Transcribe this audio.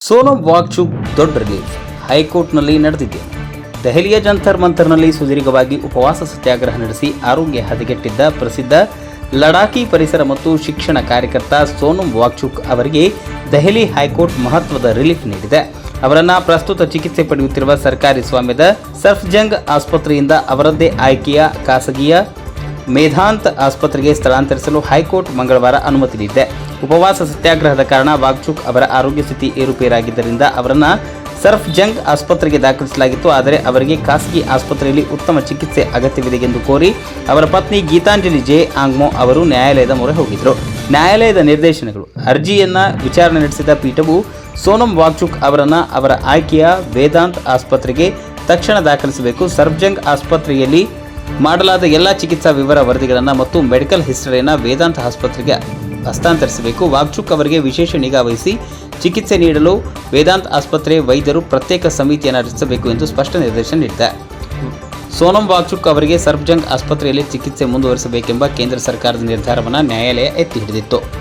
ಸೋನಂ ವಾಂಗ್ಚುಕ್ ದೊಡ್ಡ ರಿಲೀಫ್ ಹೈಕೋರ್ಟ್ನಲ್ಲಿ ನಡೆದಿದೆ. ದೆಹಲಿಯ ಜಂತರ್ ಮಂತರ್ನಲ್ಲಿ ಸುದೀರ್ಘವಾಗಿ ಉಪವಾಸ ಸತ್ಯಾಗ್ರಹ ನಡೆಸಿ ಆರೋಗ್ಯ ಹದಗೆಟ್ಟಿದ್ದ ಪ್ರಸಿದ್ಧ ಲಡಾಖಿ ಪರಿಸರ ಮತ್ತು ಶಿಕ್ಷಣ ಕಾರ್ಯಕರ್ತ ಸೋನಂ ವಾಂಗ್ಚುಕ್ ಅವರಿಗೆ ದೆಹಲಿ ಹೈಕೋರ್ಟ್ ಮಹತ್ವದ ರಿಲೀಫ್ ನೀಡಿದೆ. ಅವರನ್ನು ಪ್ರಸ್ತುತ ಚಿಕಿತ್ಸೆ ಪಡೆಯುತ್ತಿರುವ ಸರ್ಕಾರಿ ಸ್ವಾಮ್ಯದ ಸಫ್ಜಂಗ್ ಆಸ್ಪತ್ರೆಯಿಂದ ಅವರದ್ದೇ ಆಯ್ಕೆಯ ಖಾಸಗಿಯ ಮೇಧಾಂತ್ ಆಸ್ಪತ್ರೆಗೆ ಸ್ಥಳಾಂತರಿಸಲು ಹೈಕೋರ್ಟ್ ಮಂಗಳವಾರ ಅನುಮತಿ ನೀಡಿದೆ. ಉಪವಾಸ ಸತ್ಯಾಗ್ರಹದ ಕಾರಣ ವಾಂಗ್ಚುಕ್ ಅವರ ಆರೋಗ್ಯ ಸ್ಥಿತಿ ಏರುಪೇರಾಗಿದ್ದರಿಂದ ಅವರನ್ನು ಸಫ್ಜಂಗ್ ಆಸ್ಪತ್ರೆಗೆ ದಾಖಲಿಸಲಾಗಿತ್ತು. ಆದರೆ ಅವರಿಗೆ ಖಾಸಗಿ ಆಸ್ಪತ್ರೆಯಲ್ಲಿ ಉತ್ತಮ ಚಿಕಿತ್ಸೆ ಅಗತ್ಯವಿದೆ ಎಂದು ಕೋರಿ ಅವರ ಪತ್ನಿ ಗೀತಾಂಜಲಿ ಜೆ ಆಂಗ್ಮೋ ಅವರು ನ್ಯಾಯಾಲಯದ ಮೊರೆ ಹೋಗಿದ್ದರು. ನ್ಯಾಯಾಲಯದ ನಿರ್ದೇಶನಗಳು ಅರ್ಜಿಯನ್ನು ವಿಚಾರಣೆ ನಡೆಸಿದ ಪೀಠವು ಸೋನಂ ವಾಂಗ್ಚುಕ್ ಅವರನ್ನು ಅವರ ಆಯ್ಕೆಯ ವೇದಾಂತ್ ಆಸ್ಪತ್ರೆಗೆ ತಕ್ಷಣ ದಾಖಲಿಸಬೇಕು, ಸಫ್ಜಂಗ್ ಆಸ್ಪತ್ರೆಯಲ್ಲಿ ಮಾಡಲಾದ ಎಲ್ಲ ಚಿಕಿತ್ಸಾ ವಿವರ ವರದಿಗಳನ್ನು ಮತ್ತು ಮೆಡಿಕಲ್ ಹಿಸ್ಟರಿಯನ್ನು ವೇದಾಂತ ಆಸ್ಪತ್ರೆಗೆ ಹಸ್ತಾಂತರಿಸಬೇಕು. ವಾಂಗ್ಚುಕ್ ಅವರಿಗೆ ವಿಶೇಷ ನಿಗಾ ವಹಿಸಿ ಚಿಕಿತ್ಸೆ ನೀಡಲು ವೇದಾಂತ್ ಆಸ್ಪತ್ರೆ ವೈದ್ಯರು ಪ್ರತ್ಯೇಕ ಸಮಿತಿಯನ್ನು ರಚಿಸಬೇಕು ಎಂದು ಸ್ಪಷ್ಟ ನಿರ್ದೇಶನ ನೀಡಿದೆ. ಸೋನಂ ವಾಂಗ್ಚುಕ್ ಅವರಿಗೆ ಸಫ್ಜಂಗ್ ಆಸ್ಪತ್ರೆಯಲ್ಲಿ ಚಿಕಿತ್ಸೆ ಮುಂದುವರಿಸಬೇಕೆಂಬ ಕೇಂದ್ರ ಸರ್ಕಾರದ ನಿರ್ಧಾರವನ್ನು ನ್ಯಾಯಾಲಯ ಎತ್ತಿ ಹಿಡಿದಿತ್ತು.